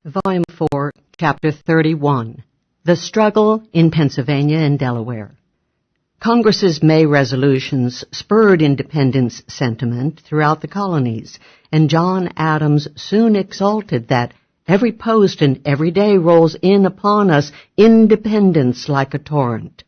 Volume 4, Chapter 31, The Struggle in Pennsylvania and Delaware. Congress's May resolutions spurred independence sentiment throughout the colonies, and John Adams soon exulted that every post and every day rolls in upon us independence like a torrent.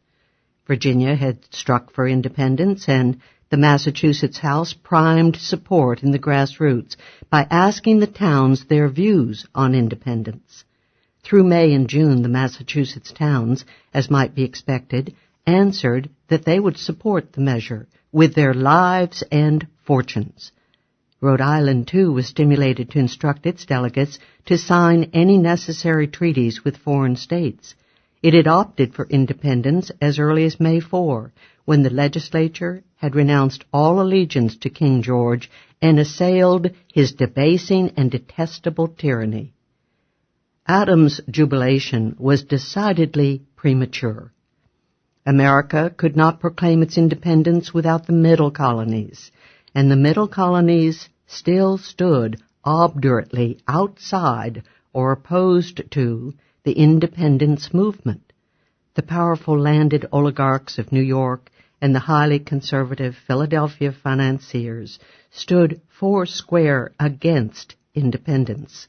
Virginia had struck for independence, and the Massachusetts House primed support in the grassroots by asking the towns their views on independence. Through May and June, the Massachusetts towns, as might be expected, answered that they would support the measure with their lives and fortunes. Rhode Island, too, was stimulated to instruct its delegates to sign any necessary treaties with foreign states. It had opted for independence as early as May 4, when the legislature had renounced all allegiance to King George and assailed his debasing and detestable tyranny. Adams' jubilation was decidedly premature. America could not proclaim its independence without the middle colonies, and the middle colonies still stood obdurately outside or opposed to the independence movement. The powerful landed oligarchs of New York and the highly conservative Philadelphia financiers stood foursquare against independence.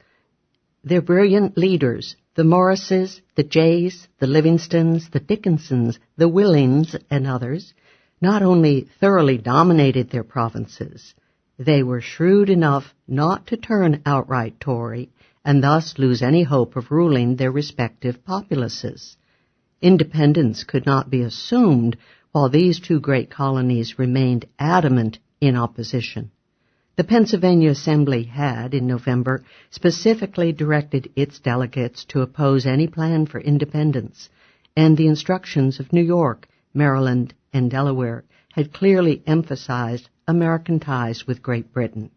Their brilliant leaders, the Morrises, the Jays, the Livingstons, the Dickinsons, the Willings, and others, not only thoroughly dominated their provinces, they were shrewd enough not to turn outright Tory and thus lose any hope of ruling their respective populaces. Independence could not be assumed while these two great colonies remained adamant in opposition. The Pennsylvania Assembly had, in November, specifically directed its delegates to oppose any plan for independence, and the instructions of New York, Maryland, and Delaware had clearly emphasized American ties with Great Britain.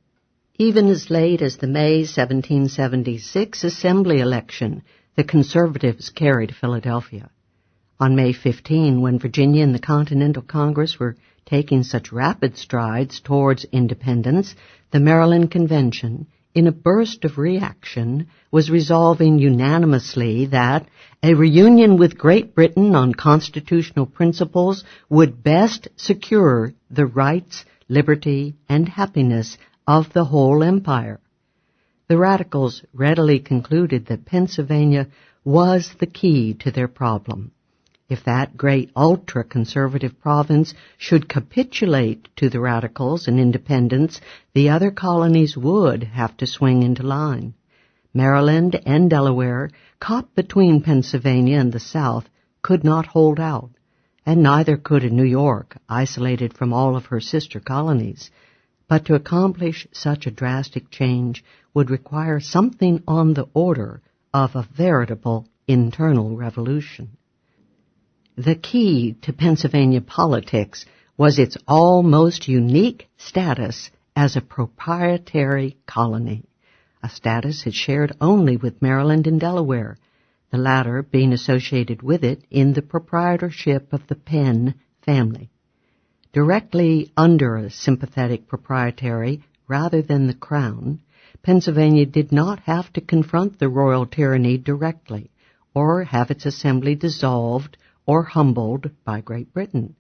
Even as late as the May 1776 Assembly election, the Conservatives carried Philadelphia. On May 15, when Virginia and the Continental Congress were taking such rapid strides towards independence, the Maryland Convention, in a burst of reaction, was resolving unanimously that a reunion with Great Britain on constitutional principles would best secure the rights, liberty, and happiness of the whole empire. The Radicals readily concluded that Pennsylvania was the key to their problem. If that great ultra-conservative province should capitulate to the Radicals and independence, the other colonies would have to swing into line. Maryland and Delaware, caught between Pennsylvania and the South, could not hold out, and neither could New York, isolated from all of her sister colonies. But to accomplish such a drastic change would require something on the order of a veritable internal revolution. The key to Pennsylvania politics was its almost unique status as a proprietary colony, a status it shared only with Maryland and Delaware, the latter being associated with it in the proprietorship of the Penn family. Directly under a sympathetic proprietary rather than the Crown, Pennsylvania did not have to confront the royal tyranny directly or have its assembly dissolved or humbled by Great Britain.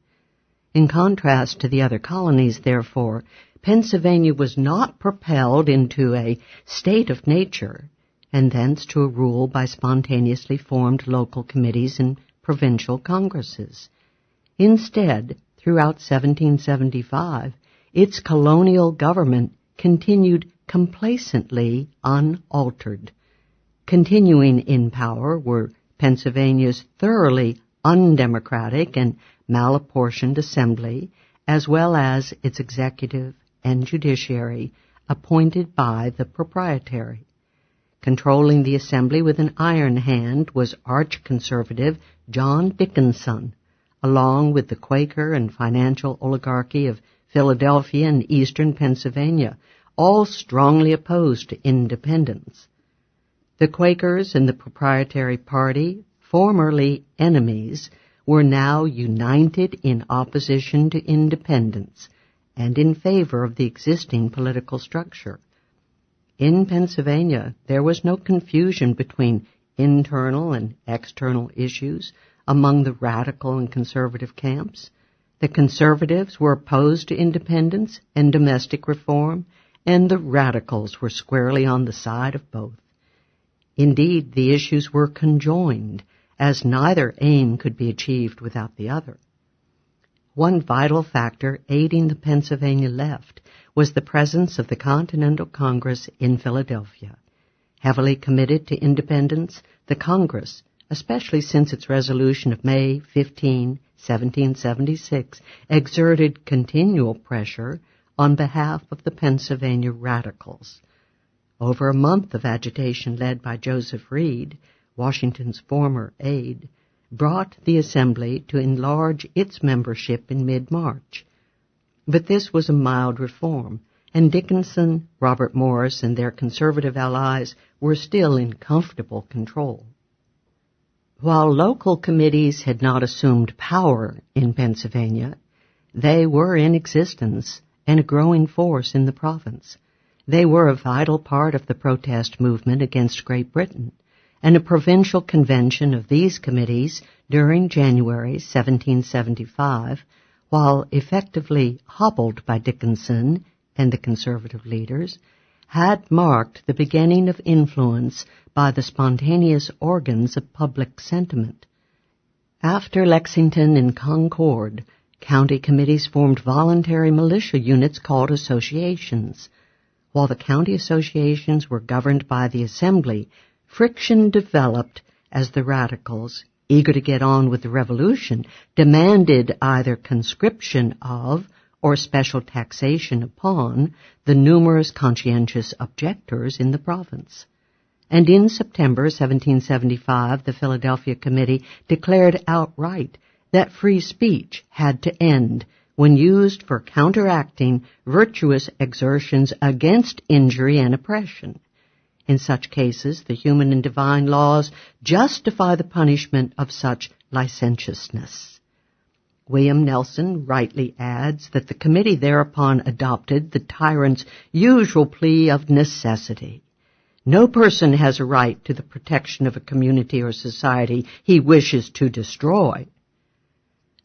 In contrast to the other colonies, therefore, Pennsylvania was not propelled into a state of nature and thence to a rule by spontaneously formed local committees and provincial congresses. Instead, throughout 1775, its colonial government continued complacently unaltered. Continuing in power were Pennsylvania's thoroughly undemocratic and malapportioned assembly, as well as its executive and judiciary appointed by the proprietary. Controlling the assembly with an iron hand was arch-conservative John Dickinson, along with the Quaker and financial oligarchy of Philadelphia and eastern Pennsylvania, all strongly opposed to independence. The Quakers and the proprietary party, formerly enemies, were now united in opposition to independence and in favor of the existing political structure. In Pennsylvania, there was no confusion between internal and external issues among the radical and conservative camps. The conservatives were opposed to independence and domestic reform, and the radicals were squarely on the side of both. Indeed, the issues were conjoined, as neither aim could be achieved without the other. One vital factor aiding the Pennsylvania left was the presence of the Continental Congress in Philadelphia. Heavily committed to independence, the Congress, especially since its resolution of May 15, 1776, exerted continual pressure on behalf of the Pennsylvania radicals. Over a month of agitation led by Joseph Reed, Washington's former aide, brought the Assembly to enlarge its membership in mid-March. But this was a mild reform, and Dickinson, Robert Morris, and their conservative allies were still in comfortable control. While local committees had not assumed power in Pennsylvania, they were in existence and a growing force in the province. They were a vital part of the protest movement against Great Britain, and a provincial convention of these committees during January 1775, while effectively hobbled by Dickinson and the conservative leaders, had marked the beginning of influence by the spontaneous organs of public sentiment. After Lexington and Concord, county committees formed voluntary militia units called associations. While the county associations were governed by the Assembly, friction developed as the radicals, eager to get on with the revolution, demanded either conscription of or special taxation upon the numerous conscientious objectors in the province. And in September 1775, the Philadelphia Committee declared outright that free speech had to end when used for counteracting virtuous exertions against injury and oppression. In such cases, the human and divine laws justify the punishment of such licentiousness. William Nelson rightly adds that the committee thereupon adopted the tyrant's usual plea of necessity. No person has a right to the protection of a community or society he wishes to destroy.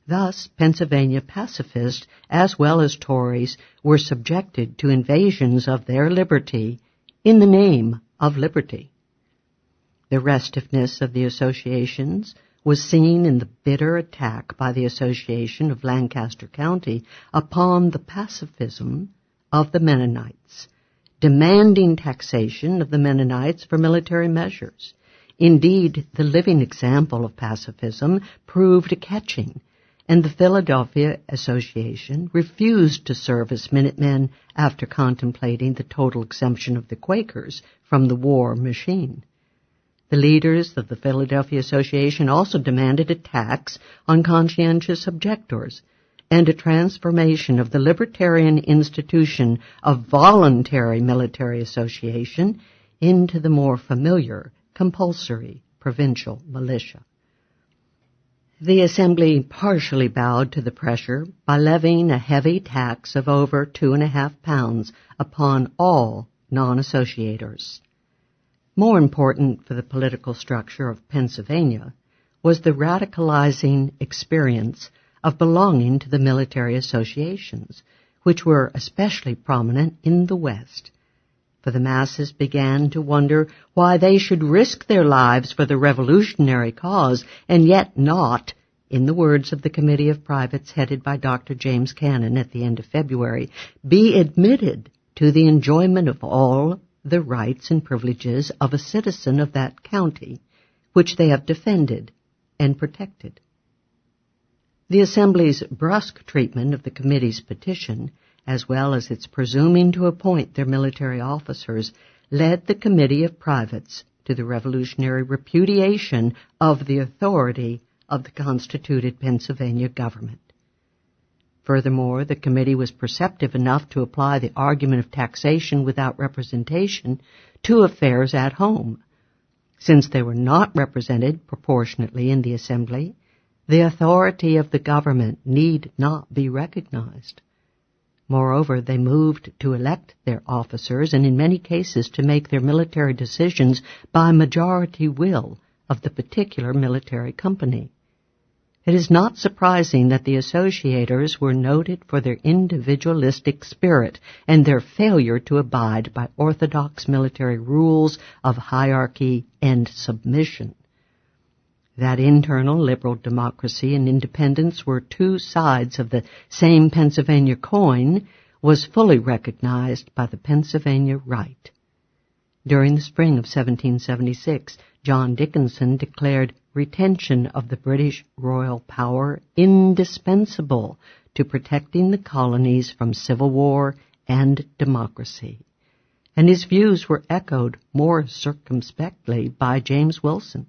Thus, Pennsylvania pacifists, as well as Tories, were subjected to invasions of their liberty in the name of liberty. The restiveness of the associations was seen in the bitter attack by the Association of Lancaster County upon the pacifism of the Mennonites, demanding taxation of the Mennonites for military measures. Indeed, the living example of pacifism proved a catching, and the Philadelphia Association refused to serve as Minutemen after contemplating the total exemption of the Quakers from the war machine. The leaders of the Philadelphia Association also demanded a tax on conscientious objectors and a transformation of the Libertarian institution of voluntary military association into the more familiar compulsory provincial militia. The Assembly partially bowed to the pressure by levying a heavy tax of over 2.5 pounds upon all non-associators. More important for the political structure of Pennsylvania was the radicalizing experience of belonging to the military associations, which were especially prominent in the West. For the masses began to wonder why they should risk their lives for the revolutionary cause and yet not, in the words of the Committee of Privates headed by Dr. James Cannon at the end of February, be admitted to the enjoyment of all the rights and privileges of a citizen of that county, which they have defended and protected. The Assembly's brusque treatment of the committee's petition, as well as its presuming to appoint their military officers, led the Committee of Privates to the revolutionary repudiation of the authority of the constituted Pennsylvania government. Furthermore, the committee was perceptive enough to apply the argument of taxation without representation to affairs at home. Since they were not represented proportionately in the Assembly, the authority of the government need not be recognized. Moreover, they moved to elect their officers and in many cases to make their military decisions by majority will of the particular military company. It is not surprising that the associators were noted for their individualistic spirit and their failure to abide by orthodox military rules of hierarchy and submission. That internal liberal democracy and independence were two sides of the same Pennsylvania coin was fully recognized by the Pennsylvania right. During the spring of 1776, John Dickinson declared retention of the British royal power indispensable to protecting the colonies from civil war and democracy, and his views were echoed more circumspectly by James Wilson.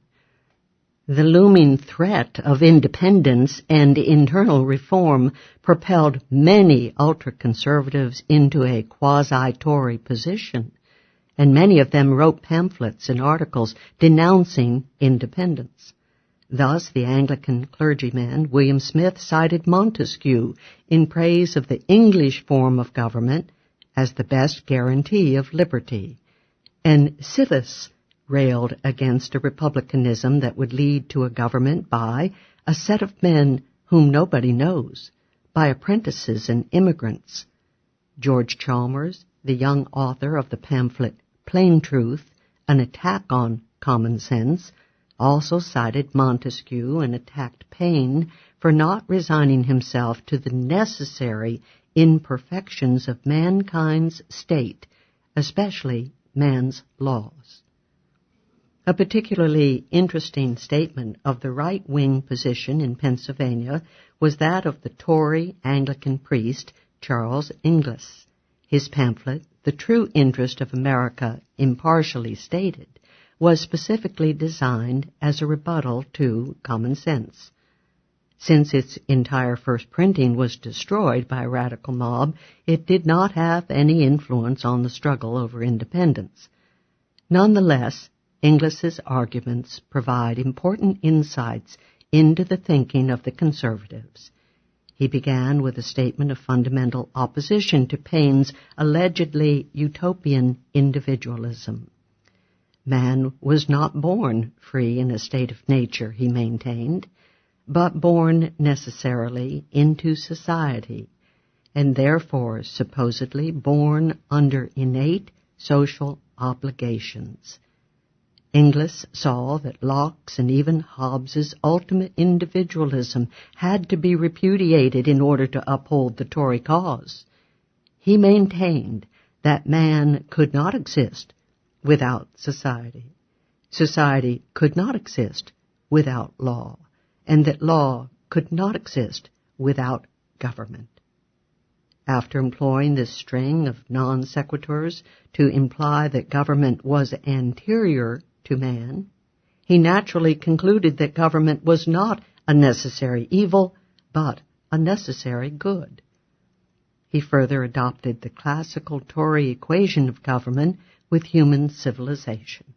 The looming threat of independence and internal reform propelled many ultra-conservatives into a quasi-Tory position, and many of them wrote pamphlets and articles denouncing independence. Thus, the Anglican clergyman William Smith cited Montesquieu in praise of the English form of government as the best guarantee of liberty, and Sivis railed against a republicanism that would lead to a government by a set of men whom nobody knows, by apprentices and immigrants. George Chalmers, the young author of the pamphlet Plain Truth, an attack on common sense, also cited Montesquieu and attacked Paine for not resigning himself to the necessary imperfections of mankind's state, especially man's laws. A particularly interesting statement of the right-wing position in Pennsylvania was that of the Tory Anglican priest Charles Inglis. His pamphlet, The True Interest of America Impartially Stated, was specifically designed as a rebuttal to common sense. Since its entire first printing was destroyed by a radical mob, it did not have any influence on the struggle over independence. Nonetheless, Inglis's arguments provide important insights into the thinking of the conservatives. He began with a statement of fundamental opposition to Paine's allegedly utopian individualism. Man was not born free in a state of nature, he maintained, but born necessarily into society, and therefore supposedly born under innate social obligations. Inglis saw that Locke's and even Hobbes's ultimate individualism had to be repudiated in order to uphold the Tory cause. He maintained that man could not exist without society. Society could not exist without law, and that law could not exist without government. After employing this string of non sequiturs to imply that government was anterior to man, he naturally concluded that government was not a necessary evil, but a necessary good. He further adopted the classical Tory equation of government with human civilization.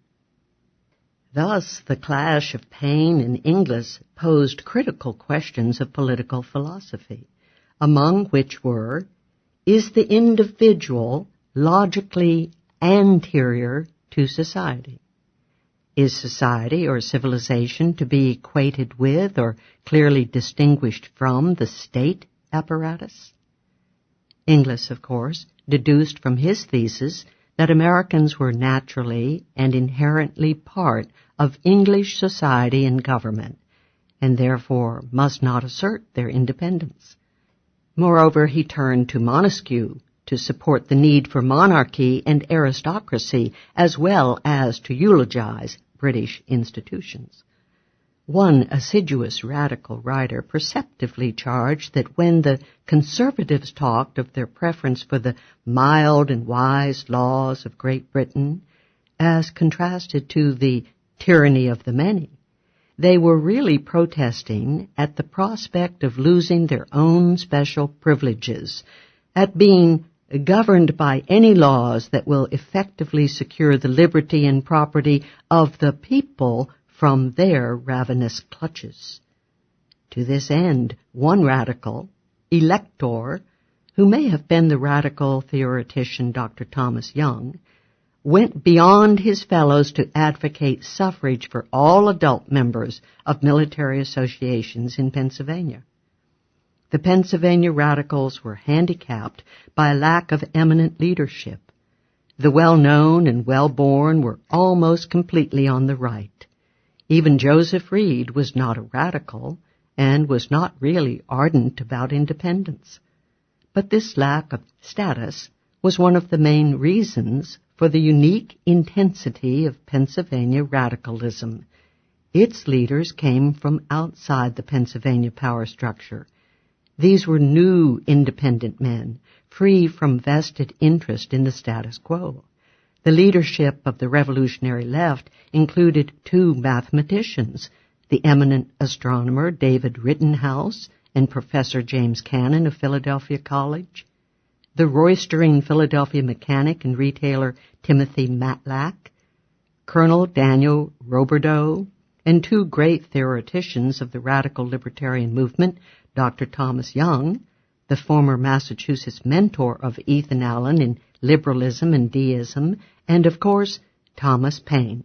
Thus, the clash of Paine and Inglis posed critical questions of political philosophy, among which were, is the individual logically anterior to society? Is society or civilization to be equated with or clearly distinguished from the state apparatus? Inglis, of course, deduced from his thesis that Americans were naturally and inherently part of English society and government, and therefore must not assert their independence. Moreover, he turned to Montesquieu to support the need for monarchy and aristocracy, as well as to eulogize British institutions. One assiduous radical writer perceptively charged that when the conservatives talked of their preference for the mild and wise laws of Great Britain, as contrasted to the tyranny of the many, they were really protesting at the prospect of losing their own special privileges, at being governed by any laws that will effectively secure the liberty and property of the people from their ravenous clutches. To this end, one radical, Elector, who may have been the radical theoretician Dr. Thomas Young, went beyond his fellows to advocate suffrage for all adult members of military associations in Pennsylvania. The Pennsylvania radicals were handicapped by a lack of eminent leadership. The well-known and well-born were almost completely on the right. Even Joseph Reed was not a radical and was not really ardent about independence. But this lack of status was one of the main reasons for the unique intensity of Pennsylvania radicalism. Its leaders came from outside the Pennsylvania power structure. These were new independent men, free from vested interest in the status quo. The leadership of the revolutionary left included two mathematicians, the eminent astronomer David Rittenhouse and Professor James Cannon of Philadelphia College, the roistering Philadelphia mechanic and retailer Timothy Matlack, Colonel Daniel Roberdeau, and two great theoreticians of the radical libertarian movement, Dr. Thomas Young, the former Massachusetts mentor of Ethan Allen in liberalism and deism, and, of course, Thomas Paine.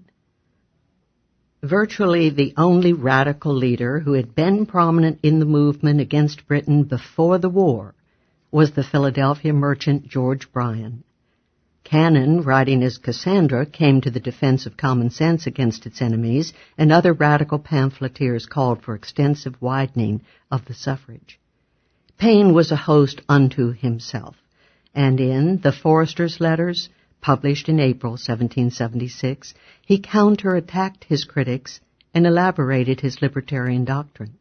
Virtually the only radical leader who had been prominent in the movement against Britain before the war was the Philadelphia merchant George Bryan. Cannon, writing as Cassandra, came to the defense of common sense against its enemies, and other radical pamphleteers called for extensive widening of the suffrage. Paine was a host unto himself, and in The Forester's Letters, published in April 1776, he counterattacked his critics and elaborated his libertarian doctrine.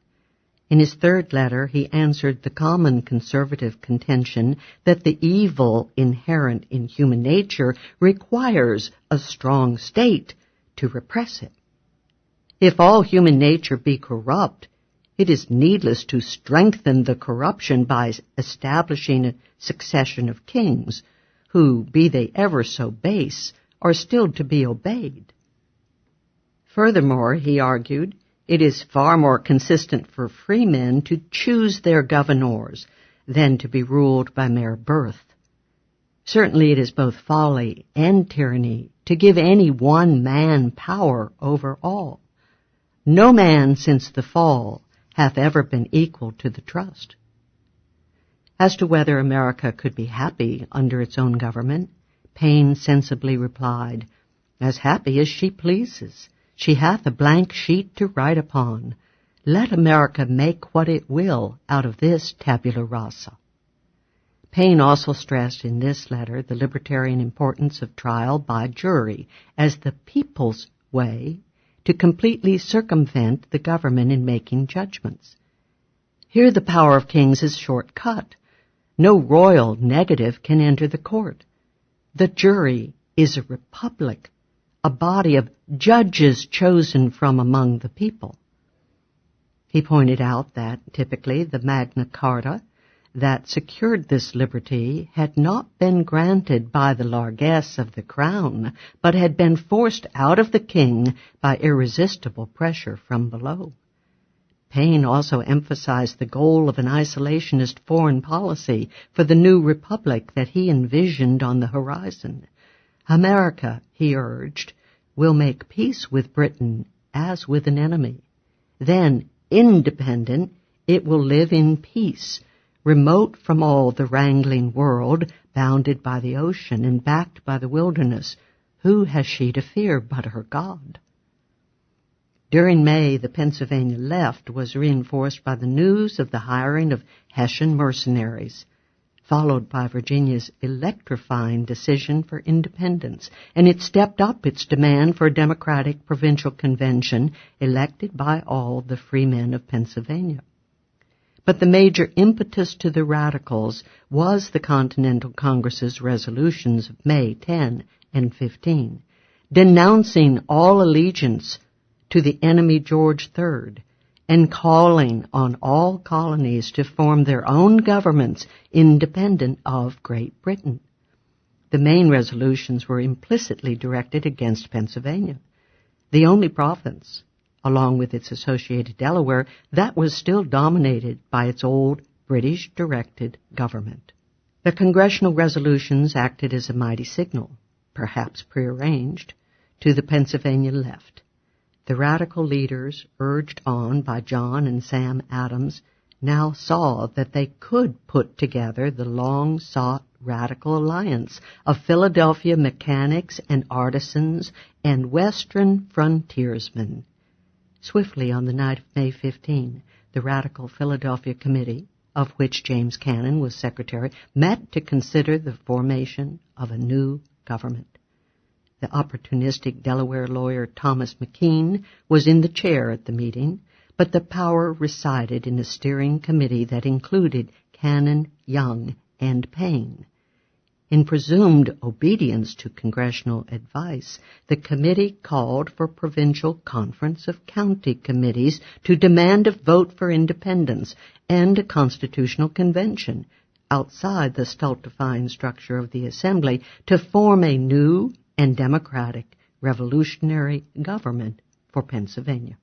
In his third letter, he answered the common conservative contention that the evil inherent in human nature requires a strong state to repress it. If all human nature be corrupt, it is needless to strengthen the corruption by establishing a succession of kings, who, be they ever so base, are still to be obeyed. Furthermore, he argued, it is far more consistent for free men to choose their governors than to be ruled by mere birth. Certainly it is both folly and tyranny to give any one man power over all. No man since the fall hath ever been equal to the trust. As to whether America could be happy under its own government, Paine sensibly replied, "As happy as she pleases. She hath a blank sheet to write upon. Let America make what it will out of this tabula rasa." Paine also stressed in this letter the libertarian importance of trial by jury as the people's way to completely circumvent the government in making judgments. Here the power of kings is short-cut. No royal negative can enter the court. The jury is a republic, a body of judges chosen from among the people. He pointed out that, typically, the Magna Carta that secured this liberty had not been granted by the largesse of the crown, but had been forced out of the king by irresistible pressure from below. Paine also emphasized the goal of an isolationist foreign policy for the new republic that he envisioned on the horizon. America, he urged, will make peace with Britain as with an enemy. Then, independent, it will live in peace, remote from all the wrangling world, bounded by the ocean and backed by the wilderness. Who has she to fear but her God? During May, the Pennsylvania left was reinforced by the news of the hiring of Hessian mercenaries, followed by Virginia's electrifying decision for independence, and it stepped up its demand for a democratic provincial convention elected by all the free men of Pennsylvania. But the major impetus to the radicals was the Continental Congress's resolutions of May 10 and 15, denouncing all allegiance to the enemy George III, and calling on all colonies to form their own governments independent of Great Britain. The main resolutions were implicitly directed against Pennsylvania, the only province, along with its associated Delaware, that was still dominated by its old British-directed government. The congressional resolutions acted as a mighty signal, perhaps prearranged, to the Pennsylvania left. The radical leaders, urged on by John and Sam Adams, now saw that they could put together the long-sought radical alliance of Philadelphia mechanics and artisans and Western frontiersmen. Swiftly on the night of May 15, the Radical Philadelphia Committee, of which James Cannon was secretary, met to consider the formation of a new government. The opportunistic Delaware lawyer Thomas McKean was in the chair at the meeting, but the power resided in a steering committee that included Cannon, Young, and Payne. In presumed obedience to congressional advice, the committee called for provincial conference of county committees to demand a vote for independence and a constitutional convention outside the stultifying structure of the Assembly to form a new and democratic revolutionary government for Pennsylvania.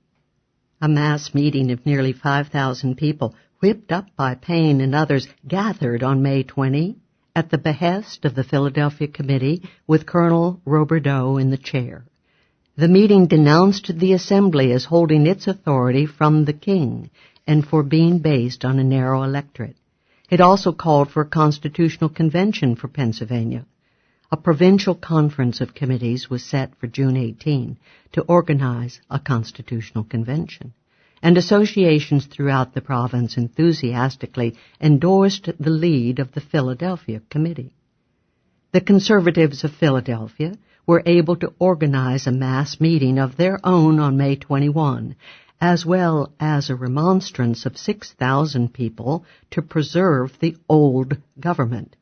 A mass meeting of nearly 5,000 people, whipped up by Payne and others, gathered on May 20 at the behest of the Philadelphia Committee with Colonel Roberdeau in the chair. The meeting denounced the Assembly as holding its authority from the King and for being based on a narrow electorate. It also called for a constitutional convention for Pennsylvania. A provincial conference of committees was set for June 18 to organize a constitutional convention, and associations throughout the province enthusiastically endorsed the lead of the Philadelphia Committee. The conservatives of Philadelphia were able to organize a mass meeting of their own on May 21, as well as a remonstrance of 6,000 people to preserve the old government.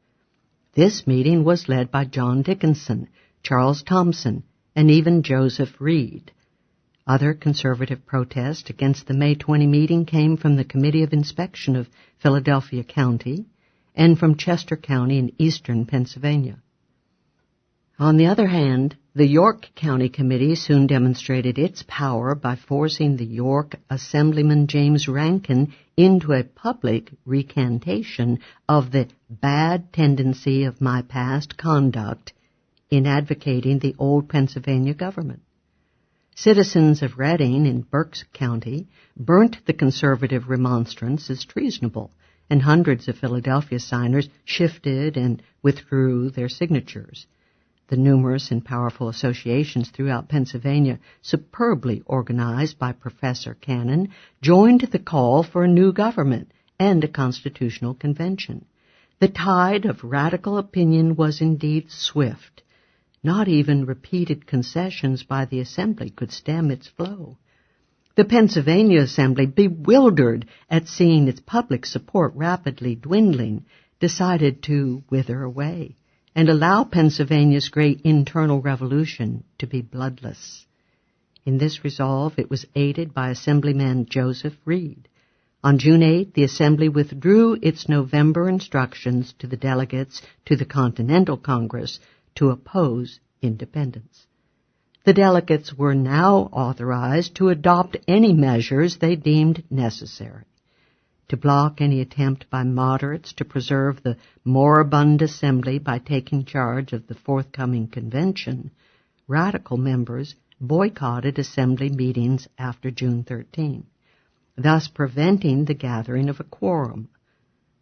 This meeting was led by John Dickinson, Charles Thompson, and even Joseph Reed. Other conservative protests against the May 20 meeting came from the Committee of Inspection of Philadelphia County and from Chester County in eastern Pennsylvania. On the other hand, the York County Committee soon demonstrated its power by forcing the York Assemblyman James Rankin into a public recantation of the bad tendency of my past conduct in advocating the old Pennsylvania government. Citizens of Reading in Berks County burnt the conservative remonstrance as treasonable, and hundreds of Philadelphia signers shifted and withdrew their signatures. The numerous and powerful associations throughout Pennsylvania, superbly organized by Professor Cannon, joined the call for a new government and a constitutional convention. The tide of radical opinion was indeed swift. Not even repeated concessions by the Assembly could stem its flow. The Pennsylvania Assembly, bewildered at seeing its public support rapidly dwindling, decided to wither away and allow Pennsylvania's great internal revolution to be bloodless. In this resolve, it was aided by Assemblyman Joseph Reed. On June 8, the Assembly withdrew its November instructions to the delegates to the Continental Congress to oppose independence. The delegates were now authorized to adopt any measures they deemed necessary. To block any attempt by moderates to preserve the moribund Assembly by taking charge of the forthcoming convention, radical members boycotted Assembly meetings after June 13, thus preventing the gathering of a quorum.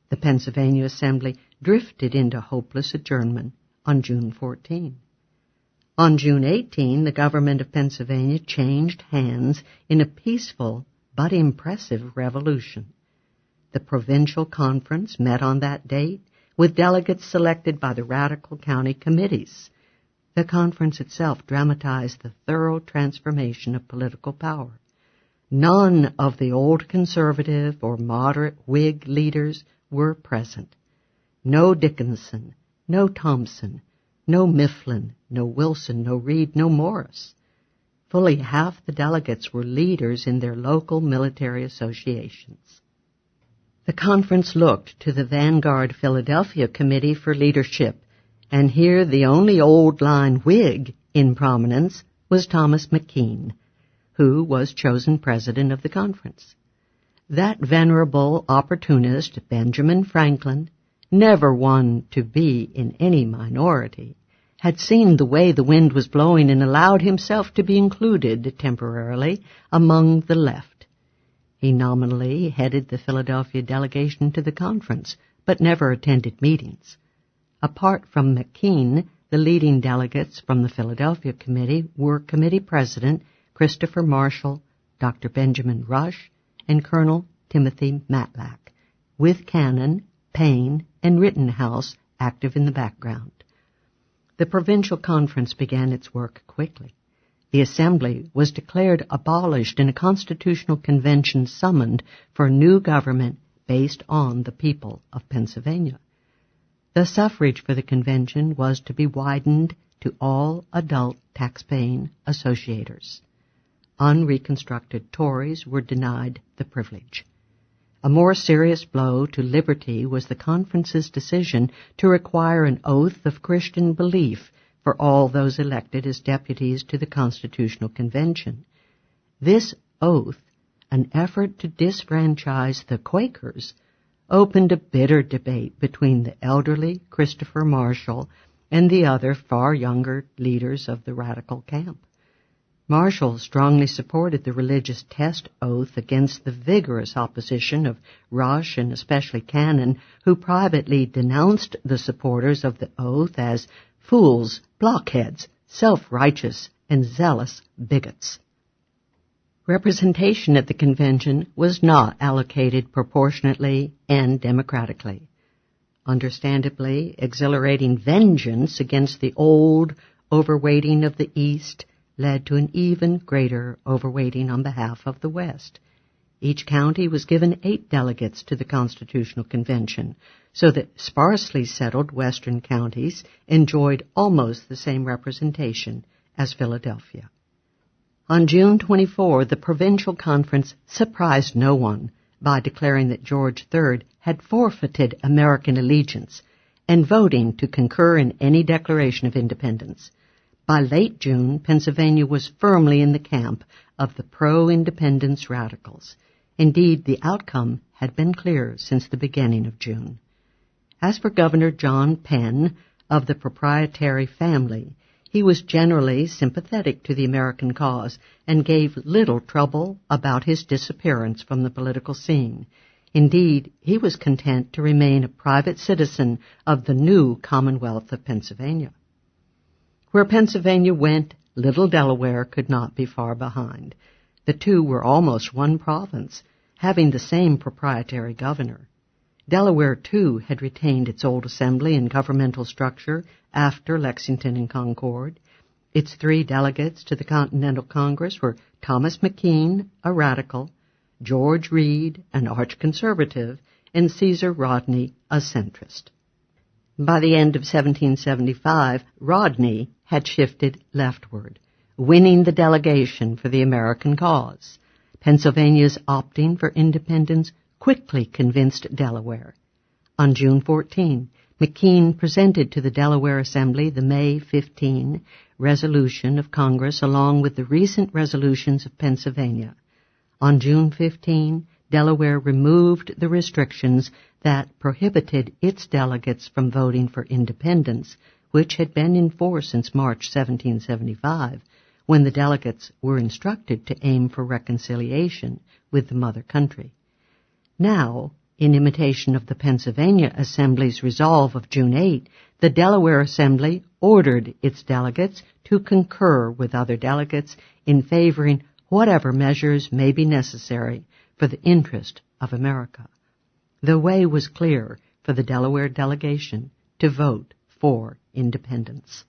The Pennsylvania Assembly drifted into hopeless adjournment on June 14. On June 18, the government of Pennsylvania changed hands in a peaceful but impressive revolution. The provincial conference met on that date with delegates selected by the radical county committees. The conference itself dramatized the thorough transformation of political power. None of the old conservative or moderate Whig leaders were present. No Dickinson, no Thompson, no Mifflin, no Wilson, no Reed, no Morris. Fully half the delegates were leaders in their local military associations. The conference looked to the Vanguard Philadelphia Committee for leadership, and here the only old-line Whig in prominence was Thomas McKean, who was chosen president of the conference. That venerable opportunist, Benjamin Franklin, never one to be in any minority, had seen the way the wind was blowing and allowed himself to be included temporarily among the left. He nominally headed the Philadelphia delegation to the conference, but never attended meetings. Apart from McKean, the leading delegates from the Philadelphia Committee were Committee President Christopher Marshall, Dr. Benjamin Rush, and Colonel Timothy Matlack, with Cannon, Payne, and Rittenhouse active in the background. The provincial conference began its work quickly. The Assembly was declared abolished and a constitutional convention summoned for a new government based on the people of Pennsylvania. The suffrage for the convention was to be widened to all adult tax-paying associators. Unreconstructed Tories were denied the privilege. A more serious blow to liberty was the conference's decision to require an oath of Christian belief for all those elected as deputies to the Constitutional Convention. This oath, an effort to disfranchise the Quakers, opened a bitter debate between the elderly Christopher Marshall and the other far younger leaders of the radical camp. Marshall strongly supported the religious test oath against the vigorous opposition of Rush and especially Cannon, who privately denounced the supporters of the oath as fools, blockheads, self-righteous, and zealous bigots. Representation at the convention was not allocated proportionately and democratically. Understandably, exhilarating vengeance against the old overweighting of the East led to an even greater overweighting on behalf of the West. Each county was given 8 delegates to the Constitutional Convention, so that sparsely settled western counties enjoyed almost the same representation as Philadelphia. On June 24, the provincial conference surprised no one by declaring that George III had forfeited American allegiance and voting to concur in any declaration of independence. By late June, Pennsylvania was firmly in the camp of the pro-independence radicals. Indeed, the outcome had been clear since the beginning of June. As for Governor John Penn of the proprietary family, he was generally sympathetic to the American cause and gave little trouble about his disappearance from the political scene. Indeed, he was content to remain a private citizen of the new Commonwealth of Pennsylvania. Where Pennsylvania went, little Delaware could not be far behind. The two were almost one province, having the same proprietary governor. Delaware, too, had retained its old assembly and governmental structure after Lexington and Concord. Its 3 delegates to the Continental Congress were Thomas McKean, a radical, George Read, an arch-conservative, and Caesar Rodney, a centrist. By the end of 1775, Rodney had shifted leftward, winning the delegation for the American cause. Pennsylvania's opting for independence quickly convinced Delaware. On June 14, McKean presented to the Delaware Assembly the May 15 resolution of Congress along with the recent resolutions of Pennsylvania. On June 15, Delaware removed the restrictions that prohibited its delegates from voting for independence, which had been in force since March 1775, when the delegates were instructed to aim for reconciliation with the mother country. Now, in imitation of the Pennsylvania Assembly's resolve of June 8, the Delaware Assembly ordered its delegates to concur with other delegates in favoring whatever measures may be necessary for the interest of America. The way was clear for the Delaware delegation to vote for independence.